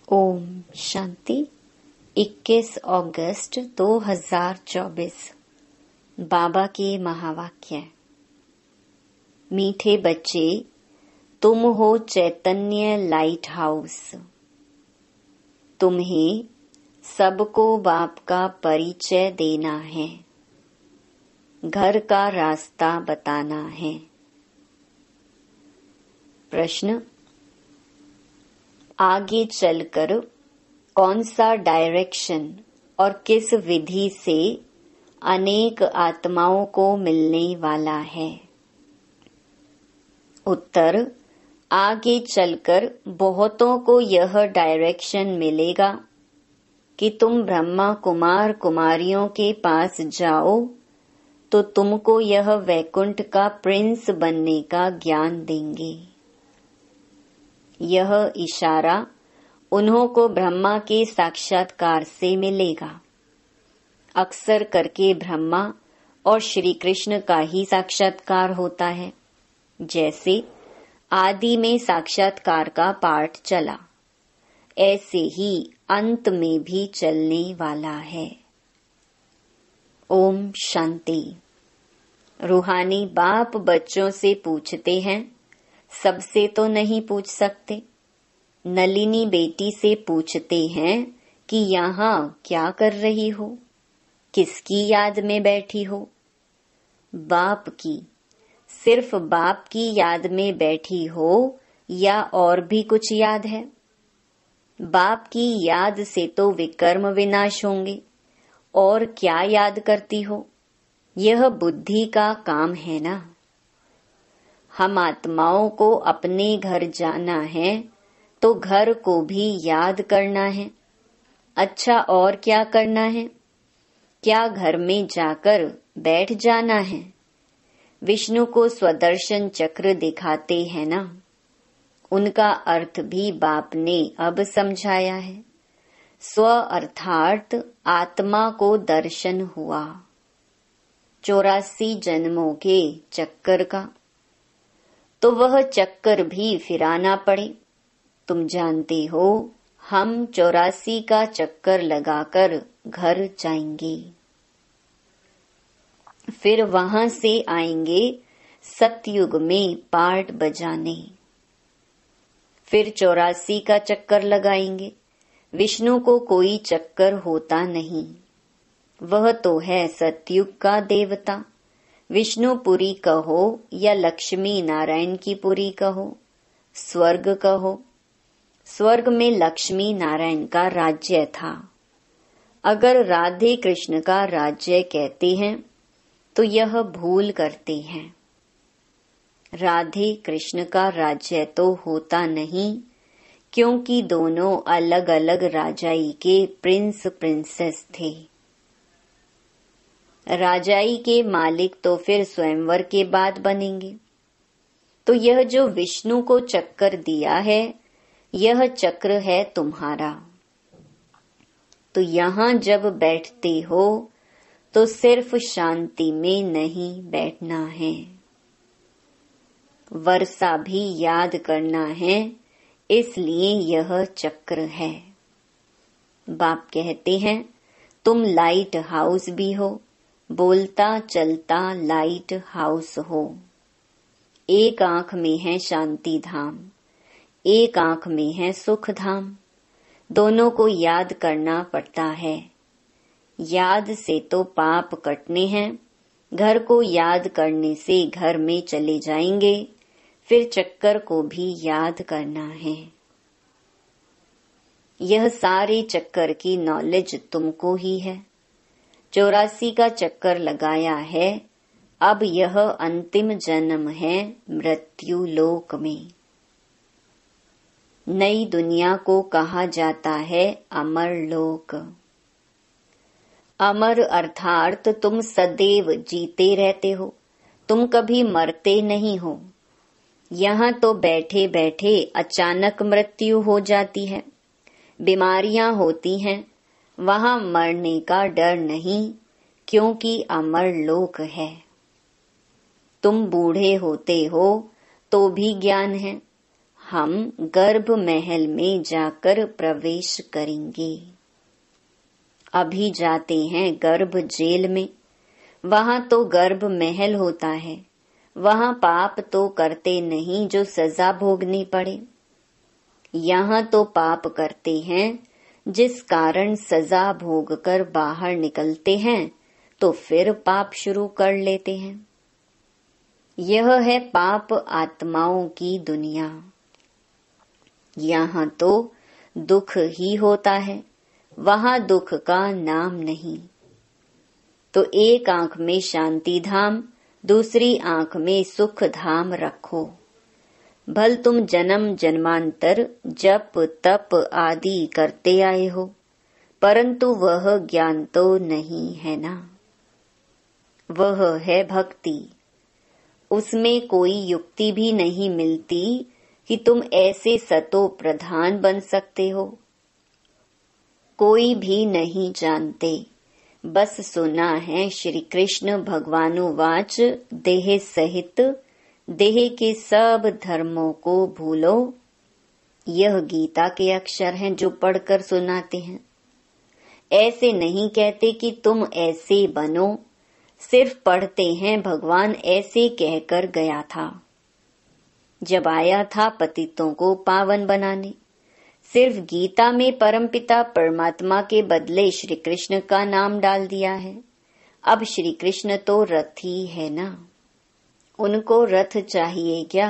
ओम शांति। 21 अगस्त 2024 बाबा के महावाक्य। मीठे बच्चे, तुम हो चैतन्य लाइट हाउस। तुम्हें सबको बाप का परिचय देना है, घर का रास्ता बताना है। प्रश्न, आगे चलकर कौन सा डायरेक्शन और किस विधि से अनेक आत्माओं को मिलने वाला है? उत्तर, आगे चलकर बहुतों को यह डायरेक्शन मिलेगा कि तुम ब्रह्मा कुमार कुमारियों के पास जाओ तो तुमको यह वैकुंठ का प्रिंस बनने का ज्ञान देंगे। यह इशारा उन्हों को ब्रह्मा के साक्षात्कार से मिलेगा। अक्सर करके ब्रह्मा और श्री कृष्ण का ही साक्षात्कार होता है। जैसे आदि में साक्षात्कार का पाठ चला, ऐसे ही अंत में भी चलने वाला है। ओम शांति। रूहानी बाप बच्चों से पूछते हैं, सबसे तो नहीं पूछ सकते। नलिनी बेटी से पूछते हैं कि यहाँ क्या कर रही हो, किसकी याद में बैठी हो? बाप की, सिर्फ बाप की याद में बैठी हो या और भी कुछ याद है? बाप की याद से तो विकर्म विनाश होंगे, और क्या याद करती हो? यह बुद्धि का काम है ना। हम आत्माओं को अपने घर जाना है तो घर को भी याद करना है। अच्छा, और क्या करना है? क्या घर में जाकर बैठ जाना है? विष्णु को स्वदर्शन चक्र दिखाते हैं ना, उनका अर्थ भी बाप ने अब समझाया है। स्व अर्थात आत्मा को दर्शन हुआ 84 जन्मों के चक्कर का, तो वह चक्कर भी फिराना पड़े। तुम जानते हो, हम 84 का चक्कर लगाकर घर जाएंगे, फिर वहां से आएंगे सतयुग में पार्ट बजाने। फिर 84 का चक्कर लगाएंगे। विष्णु को कोई चक्कर होता नहीं, वह तो है सतयुग का देवता। विष्णुपुरी कहो या लक्ष्मी नारायण की पुरी कहो, स्वर्ग कहो। स्वर्ग में लक्ष्मी नारायण का राज्य था। अगर राधे कृष्ण का राज्य कहते हैं तो यह भूल करते हैं। राधे कृष्ण का राज्य तो होता नहीं, क्योंकि दोनों अलग अलग राजाई के प्रिंस प्रिंसेस थे। राजाई के मालिक तो फिर स्वयंवर के बाद बनेंगे। तो यह जो विष्णु को चक्कर दिया है, यह चक्र है तुम्हारा। तो यहाँ जब बैठते हो तो सिर्फ शांति में नहीं बैठना है, वर्षा भी याद करना है। इसलिए यह चक्र है। बाप कहते हैं, तुम लाइट हाउस भी हो, बोलता चलता लाइट हाउस हो। एक आंख में है शांति धाम, एक आंख में है सुख धाम। दोनों को याद करना पड़ता है। याद से तो पाप कटने हैं। घर को याद करने से घर में चले जाएंगे, फिर चक्कर को भी याद करना है। यह सारे चक्कर की नॉलेज तुमको ही है। 84 का चक्कर लगाया है, अब यह अंतिम जन्म है मृत्यु लोक में। नई दुनिया को कहा जाता है अमर लोक। अमर अर्थात तुम सदैव जीते रहते हो, तुम कभी मरते नहीं हो। यहाँ तो बैठे बैठे अचानक मृत्यु हो जाती है, बीमारियां होती हैं। वहां मरने का डर नहीं, क्योंकि अमर लोक है। तुम बूढ़े होते हो तो भी ज्ञान है, हम गर्भ महल में जाकर प्रवेश करेंगे। अभी जाते हैं गर्भ जेल में, वहां तो गर्भ महल होता है, वहां पाप तो करते नहीं जो सजा भोगनी पड़े। यहाँ तो पाप करते हैं जिस कारण सजा भोग कर बाहर निकलते हैं तो फिर पाप शुरू कर लेते हैं। यह है पाप आत्माओं की दुनिया। यहाँ तो दुख ही होता है, वहां दुख का नाम नहीं। तो एक आंख में शांति धाम, दूसरी आंख में सुख धाम रखो। भल तुम जन्म जन्मांतर जप तप आदि करते आए हो, परंतु वह ज्ञान तो नहीं है ना। वह है भक्ति। उसमें कोई युक्ति भी नहीं मिलती कि तुम ऐसे सतो प्रधान बन सकते हो। कोई भी नहीं जानते, बस सुना है श्री कृष्ण भगवानुवाच देह सहित देह के सब धर्मों को भूलो। यह गीता के अक्षर हैं जो पढ़कर सुनाते हैं। ऐसे नहीं कहते कि तुम ऐसे बनो, सिर्फ पढ़ते हैं भगवान ऐसे कहकर गया था। जब आया था पतितों को पावन बनाने, सिर्फ गीता में परमपिता परमात्मा के बदले श्री कृष्ण का नाम डाल दिया है। अब श्री कृष्ण तो रथी है ना, उनको रथ चाहिए क्या?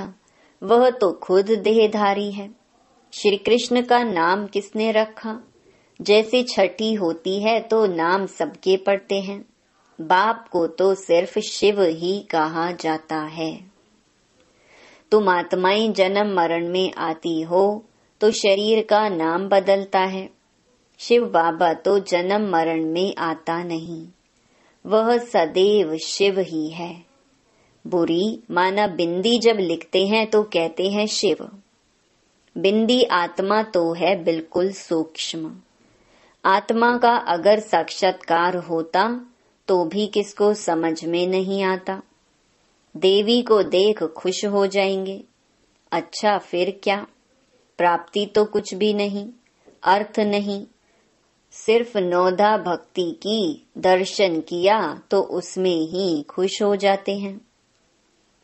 वह तो खुद देहधारी है। श्री कृष्ण का नाम किसने रखा? जैसे छठी होती है तो नाम सबके पड़ते हैं, बाप को तो सिर्फ शिव ही कहा जाता है। तुम आत्माएं जन्म मरण में आती हो तो शरीर का नाम बदलता है। शिव बाबा तो जन्म मरण में आता नहीं, वह सदैव शिव ही है। बुरी माना बिंदी जब लिखते हैं तो कहते हैं शिव। बिंदी आत्मा तो है बिल्कुल सूक्ष्म। आत्मा का अगर साक्षात्कार होता तो भी किसको समझ में नहीं आता। देवी को देख खुश हो जाएंगे। अच्छा फिर क्या? प्राप्ति तो कुछ भी नहीं, अर्थ नहीं, सिर्फ नौधा भक्ति की, दर्शन किया तो उसमें ही खुश हो जाते हैं।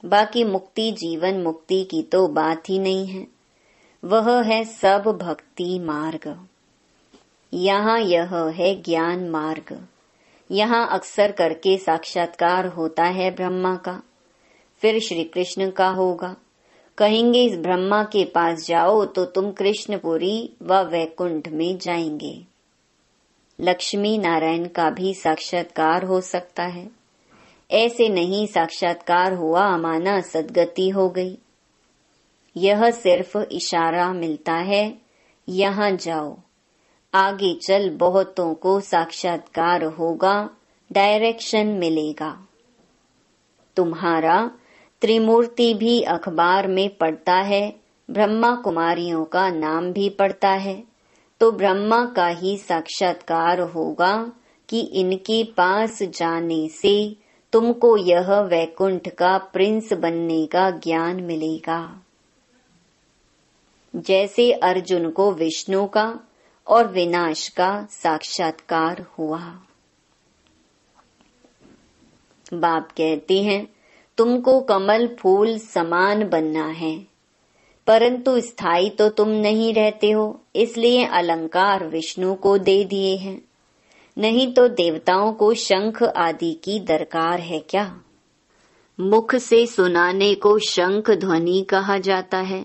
बाकी मुक्ति जीवन मुक्ति की तो बात ही नहीं है। वह है सब भक्ति मार्ग। यहाँ यह है ज्ञान मार्ग। यहाँ अक्सर करके साक्षात्कार होता है ब्रह्मा का, फिर श्री कृष्ण का होगा। कहेंगे इस ब्रह्मा के पास जाओ तो तुम कृष्णपुरी व वैकुंठ में जाएंगे। लक्ष्मी नारायण का भी साक्षात्कार हो सकता है। ऐसे नहीं साक्षात्कार हुआ माना सद्गति हो गई। यह सिर्फ इशारा मिलता है, यहाँ जाओ, आगे चल बहुतों को साक्षात्कार होगा, डायरेक्शन मिलेगा। तुम्हारा त्रिमूर्ति भी अखबार में पढ़ता है, ब्रह्मा कुमारियों का नाम भी पढ़ता है, तो ब्रह्मा का ही साक्षात्कार होगा कि इनके पास जाने से तुमको यह वैकुंठ का प्रिंस बनने का ज्ञान मिलेगा। जैसे अर्जुन को विष्णु का और विनाश का साक्षात्कार हुआ। बाप कहते हैं तुमको कमल फूल समान बनना है, परंतु स्थायी तो तुम नहीं रहते हो, इसलिए अलंकार विष्णु को दे दिए हैं। नहीं तो देवताओं को शंख आदि की दरकार है क्या? मुख से सुनाने को शंख ध्वनि कहा जाता है।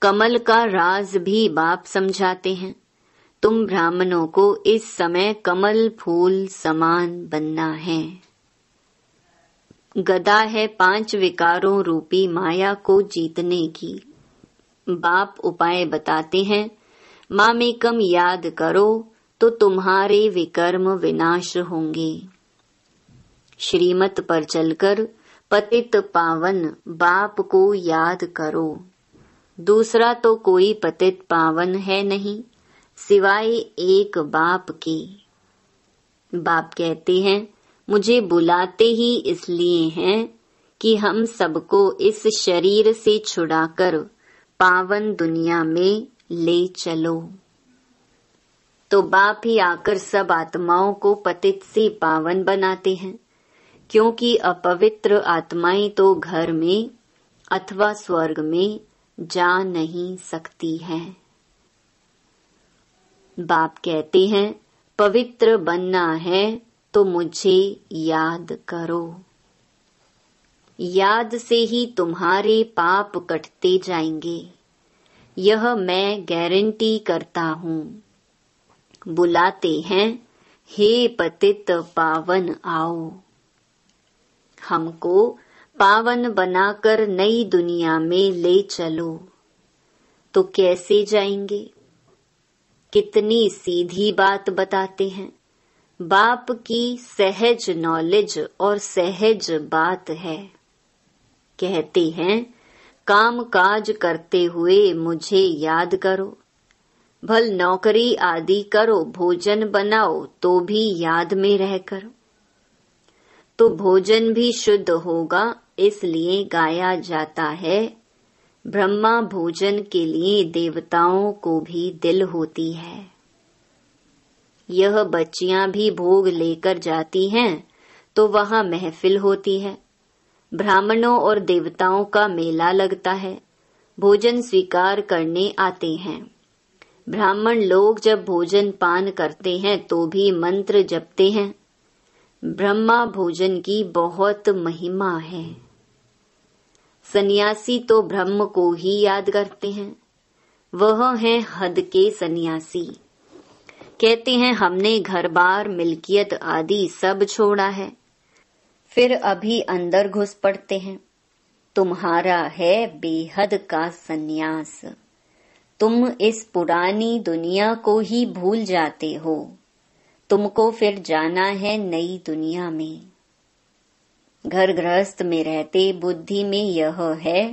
कमल का राज भी बाप समझाते हैं। तुम ब्राह्मणों को इस समय कमल फूल समान बनना है। गदा है 5 विकारों रूपी माया को जीतने की। बाप उपाय बताते हैं, मामेकम याद करो तो तुम्हारे विकर्म विनाश होंगे। श्रीमत पर चलकर पतित पावन बाप को याद करो। दूसरा तो कोई पतित पावन है नहीं सिवाय एक बाप के। बाप कहते हैं मुझे बुलाते ही इसलिए हैं कि हम सबको इस शरीर से छुड़ाकर पावन दुनिया में ले चलो। तो बाप ही आकर सब आत्माओं को पतित से पावन बनाते हैं, क्योंकि अपवित्र आत्माएं तो घर में अथवा स्वर्ग में जा नहीं सकती हैं। बाप कहते हैं पवित्र बनना है तो मुझे याद करो। याद से ही तुम्हारे पाप कटते जाएंगे, यह मैं गारंटी करता हूँ। बुलाते हैं हे पतित पावन आओ। हमको पावन बनाकर नई दुनिया में ले चलो। तो कैसे जाएंगे? कितनी सीधी बात बताते हैं। बाप की सहज नॉलेज और सहज बात है। कहते हैं काम काज करते हुए मुझे याद करो। भल नौकरी आदि करो, भोजन बनाओ तो भी याद में रह करो। तो भोजन भी शुद्ध होगा, इसलिए गाया जाता है ब्रह्मा भोजन के लिए देवताओं को भी दिल होती है। यह बच्चियां भी भोग लेकर जाती हैं तो वहां महफिल होती है। ब्राह्मणों और देवताओं का मेला लगता है, भोजन स्वीकार करने आते हैं। ब्राह्मण लोग जब भोजन पान करते हैं तो भी मंत्र जपते हैं। ब्रह्मा भोजन की बहुत महिमा है। सन्यासी तो ब्रह्म को ही याद करते हैं, वह हैं हद के सन्यासी। कहते हैं हमने घर बार मिल्कियत आदि सब छोड़ा है, फिर अभी अंदर घुस पड़ते हैं। तुम्हारा है बेहद का सन्यास। तुम इस पुरानी दुनिया को ही भूल जाते हो। तुमको फिर जाना है नई दुनिया में। घर गृहस्थ में रहते बुद्धि में यह है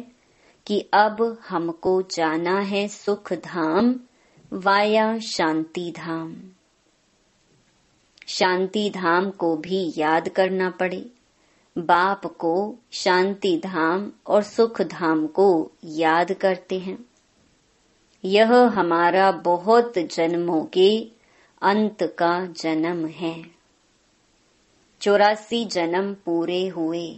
कि अब हमको जाना है सुख धाम वाया शांति धाम। शांति धाम को भी याद करना पड़े। बाप को शांति धाम और सुख धाम को याद करते हैं। यह हमारा बहुत जन्मों के अंत का जन्म है। 84 जन्म पूरे हुए।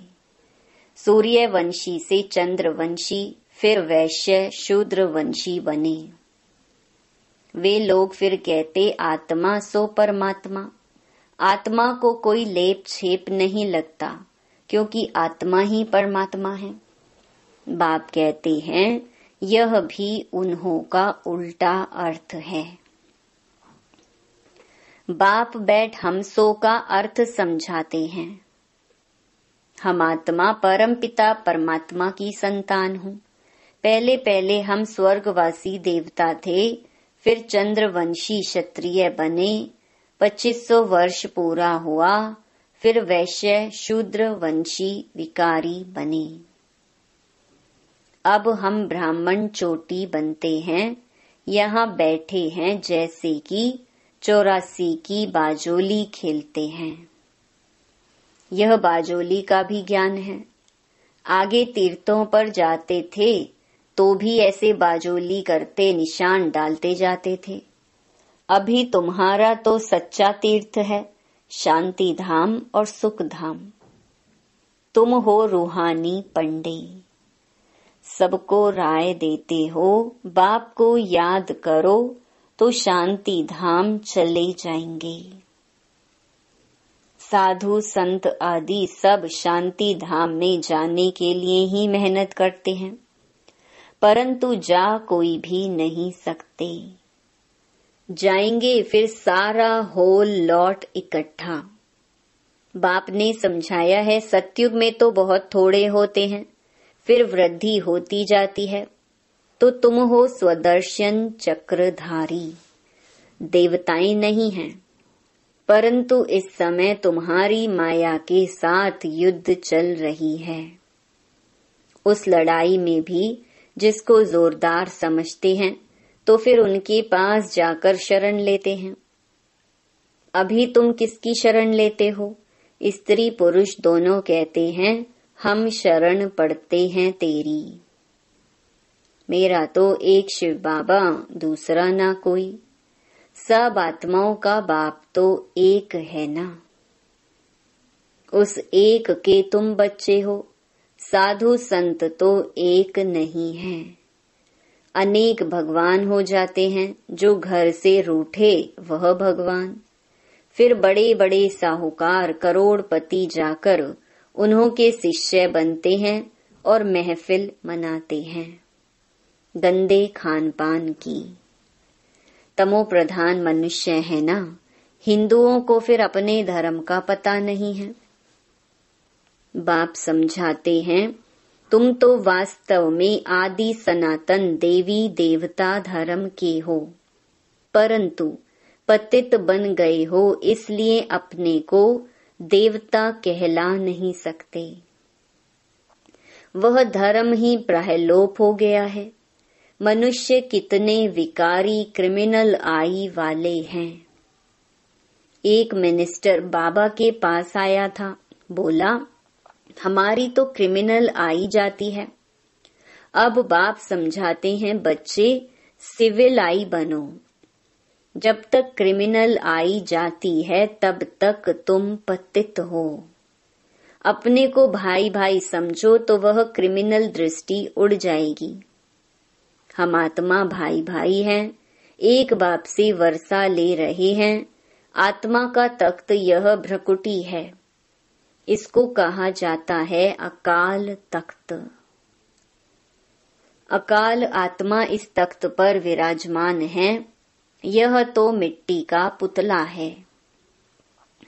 सूर्यवंशी से चंद्रवंशी, फिर वैश्य शूद्र वंशी बने। वे लोग फिर कहते आत्मा सो परमात्मा। आत्मा को कोई लेप छेप नहीं लगता, क्योंकि आत्मा ही परमात्मा है। बाप कहते हैं यह भी उन्हों का उल्टा अर्थ है। बाप बैठ हमसो का अर्थ समझाते हैं। हम आत्मा परम पिता परमात्मा की संतान हूँ। पहले पहले हम स्वर्गवासी देवता थे, फिर चंद्रवंशी क्षत्रिय बने। 2500 वर्ष पूरा हुआ, फिर वैश्य शूद्र वंशी विकारी बने। अब हम ब्राह्मण चोटी बनते हैं। यहाँ बैठे हैं जैसे कि 84 की बाजोली खेलते हैं। यह बाजोली का भी ज्ञान है। आगे तीर्थों पर जाते थे तो भी ऐसे बाजोली करते निशान डालते जाते थे। अभी तुम्हारा तो सच्चा तीर्थ है, शांति धाम और सुख धाम। तुम हो रूहानी पंडे, सबको राय देते हो। बाप को याद करो तो शांति धाम चले जाएंगे। साधु संत आदि सब शांति धाम में जाने के लिए ही मेहनत करते हैं, परंतु जा कोई भी नहीं सकते। जाएंगे फिर सारा होल लौट इकट्ठा। बाप ने समझाया है सतयुग में तो बहुत थोड़े होते हैं, फिर वृद्धि होती जाती है। तो तुम हो स्वदर्शन चक्रधारी, देवताएं नहीं हैं, परंतु इस समय तुम्हारी माया के साथ युद्ध चल रही है। उस लड़ाई में भी जिसको जोरदार समझते हैं तो फिर उनके पास जाकर शरण लेते हैं। अभी तुम किसकी शरण लेते हो? स्त्री पुरुष दोनों कहते हैं हम शरण पड़ते हैं तेरी। मेरा तो एक शिव बाबा, दूसरा ना कोई। सब आत्माओं का बाप तो एक है ना। उस एक के तुम बच्चे हो। साधु संत तो एक नहीं है। अनेक भगवान हो जाते हैं। जो घर से रूठे वह भगवान। फिर बड़े बड़े साहूकार करोड़पति जाकर उन्हों के शिष्य बनते हैं और महफिल मनाते हैं गंदे खान पान की। तमो प्रधान मनुष्य है ना। हिंदुओं को फिर अपने धर्म का पता नहीं है। बाप समझाते हैं, तुम तो वास्तव में आदि सनातन देवी देवता धर्म के हो, परंतु पतित बन गए हो, इसलिए अपने को देवता कहला नहीं सकते। वह धर्म ही प्रलोप हो गया है। मनुष्य कितने विकारी क्रिमिनल आई वाले हैं। एक मिनिस्टर बाबा के पास आया था। बोला, हमारी तो क्रिमिनल आई जाती है। अब बाप समझाते हैं, बच्चे सिविल आई बनो। जब तक क्रिमिनल आई जाती है तब तक तुम पतित हो। अपने को भाई भाई समझो तो वह क्रिमिनल दृष्टि उड़ जाएगी। हम आत्मा भाई भाई हैं, एक बाप से वर्षा ले रहे हैं। आत्मा का तख्त यह भ्रकुटी है। इसको कहा जाता है अकाल तख्त। अकाल आत्मा इस तख्त पर विराजमान है। यह तो मिट्टी का पुतला है।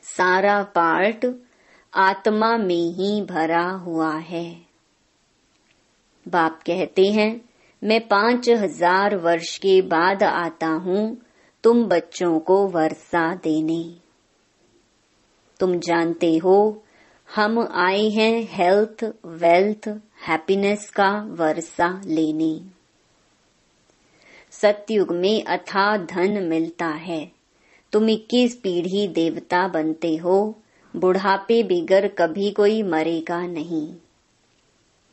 सारा पार्ट आत्मा में ही भरा हुआ है। बाप कहते हैं, मैं 5000 वर्ष के बाद आता हूँ तुम बच्चों को वर्षा देने। तुम जानते हो हम आए हैं हेल्थ, वेल्थ, हैप्पीनेस का वर्षा लेने। सतयुग में अथाह धन मिलता है। तुम 21 पीढ़ी देवता बनते हो। बुढ़ापे बिगर कभी कोई मरेगा नहीं।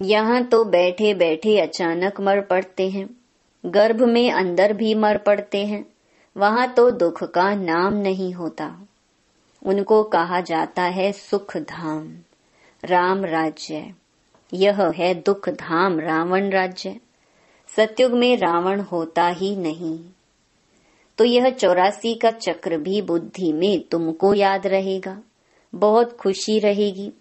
यहाँ तो बैठे बैठे अचानक मर पड़ते हैं। गर्भ में अंदर भी मर पड़ते हैं। वहाँ तो दुख का नाम नहीं होता। उनको कहा जाता है सुख धाम, राम राज्य। यह है दुख धाम, रावण राज्य। सतयुग में रावण होता ही नहीं। तो यह 84 का चक्र भी बुद्धि में तुमको याद रहेगा। बहुत खुशी रहेगी।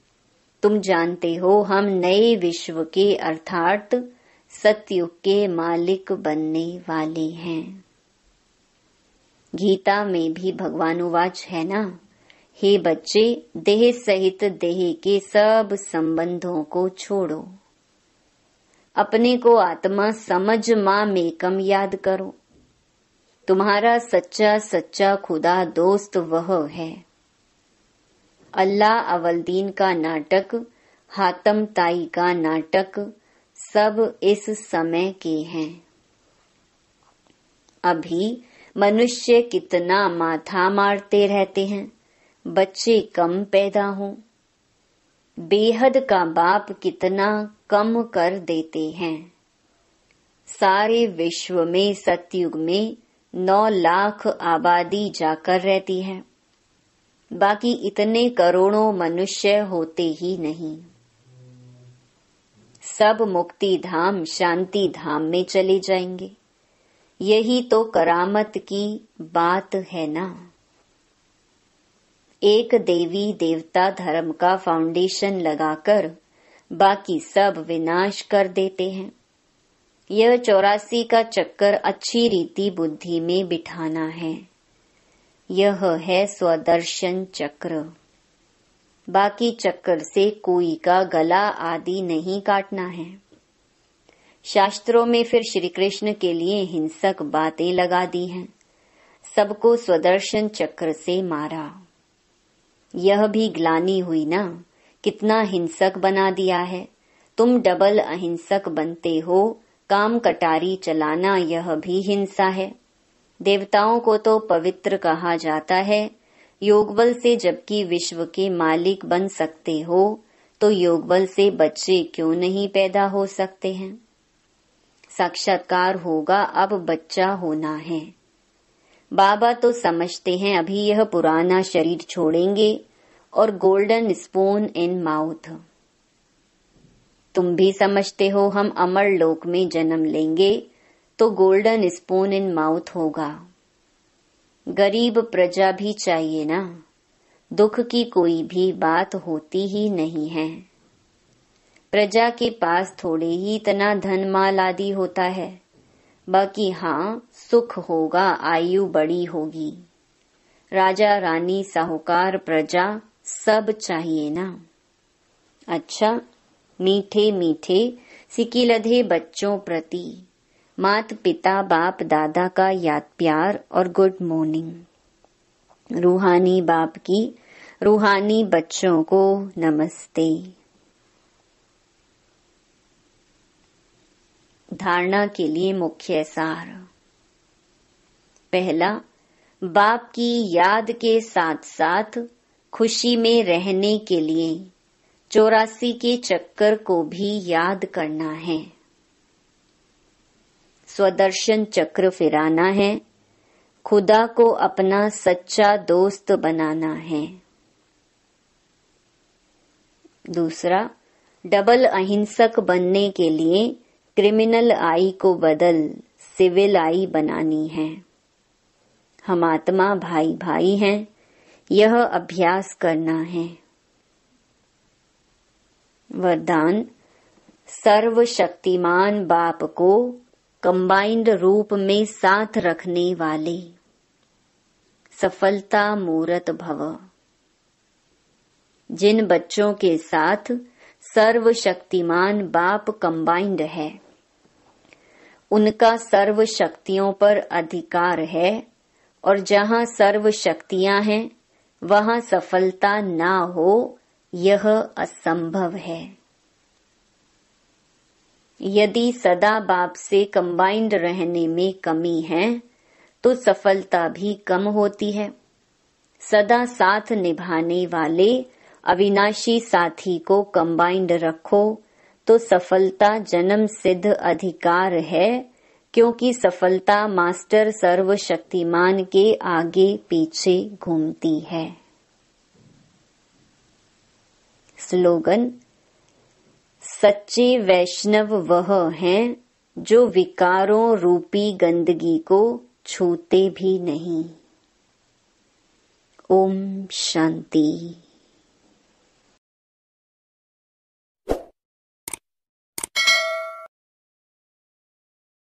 तुम जानते हो हम नए विश्व के अर्थात सतयुग के मालिक बनने वाले हैं। गीता में भी भगवानुवाच है ना, हे बच्चे, देह सहित देह के सब संबंधों को छोड़ो। अपने को आत्मा समझ मां मेकम याद करो। तुम्हारा सच्चा सच्चा खुदा दोस्त वह है। अल्लाह अवलदीन का नाटक, हातम ताई का नाटक सब इस समय के हैं। अभी मनुष्य कितना माथा मारते रहते हैं, बच्चे कम पैदा हों। बेहद का बाप कितना कम कर देते हैं। सारे विश्व में सतयुग में 9 लाख आबादी जाकर रहती है। बाकी इतने करोड़ों मनुष्य होते ही नहीं। सब मुक्ति धाम, शांति धाम में चले जाएंगे। यही तो करामत की बात है ना। एक देवी देवता धर्म का फाउंडेशन लगाकर बाकी सब विनाश कर देते हैं। यह 84 का चक्कर अच्छी रीति बुद्धि में बिठाना है। यह है स्वदर्शन चक्र। बाकी चक्कर से कोई का गला आदि नहीं काटना है। शास्त्रों में फिर श्री कृष्ण के लिए हिंसक बातें लगा दी हैं। सबको स्वदर्शन चक्र से मारा। यह भी ग्लानि हुई ना, कितना हिंसक बना दिया है। तुम डबल अहिंसक बनते हो। काम कटारी चलाना यह भी हिंसा है। देवताओं को तो पवित्र कहा जाता है। योगबल से जबकि विश्व के मालिक बन सकते हो, तो योगबल से बच्चे क्यों नहीं पैदा हो सकते हैं। साक्षात्कार होगा, अब बच्चा होना है। बाबा तो समझते हैं अभी यह पुराना शरीर छोड़ेंगे और गोल्डन स्पून इन माउथ। तुम भी समझते हो हम अमर लोक में जन्म लेंगे तो गोल्डन स्पून इन माउथ होगा। गरीब प्रजा भी चाहिए ना, दुख की कोई भी बात होती ही नहीं है। प्रजा के पास थोड़े ही इतना धन माल आदि होता है, बाकी हाँ सुख होगा, आयु बड़ी होगी। राजा रानी साहूकार प्रजा सब चाहिए ना। अच्छा, मीठे मीठे सिकिलधे बच्चों प्रति मात पिता बाप दादा का याद प्यार और गुड मॉर्निंग। रूहानी बाप की रूहानी बच्चों को नमस्ते। धारणा के लिए मुख्य सार। पहला, बाप की याद के साथ साथ खुशी में रहने के लिए 84 के चक्कर को भी याद करना है। स्वदर्शन चक्र फिराना है, खुदा को अपना सच्चा दोस्त बनाना है। दूसरा, डबल अहिंसक बनने के लिए क्रिमिनल आई को बदल सिविल आई बनानी है। हम आत्मा भाई भाई हैं, यह अभ्यास करना है। वरदान, सर्वशक्तिमान बाप को कंबाइंड रूप में साथ रखने वाले सफलता मूर्त भव। जिन बच्चों के साथ सर्वशक्तिमान बाप कंबाइंड है, उनका सर्व शक्तियों पर अधिकार है, और जहाँ सर्व शक्तियां हैं वहाँ सफलता ना हो, यह असंभव है। यदि सदा बाप से कंबाइंड रहने में कमी है तो सफलता भी कम होती है। सदा साथ निभाने वाले अविनाशी साथी को कंबाइंड रखो तो सफलता जन्म सिद्ध अधिकार है, क्योंकि सफलता मास्टर सर्वशक्तिमान के आगे पीछे घूमती है। स्लोगन, सच्चे वैष्णव वह हैं जो विकारों रूपी गंदगी को छूते भी नहीं। ओम शांति।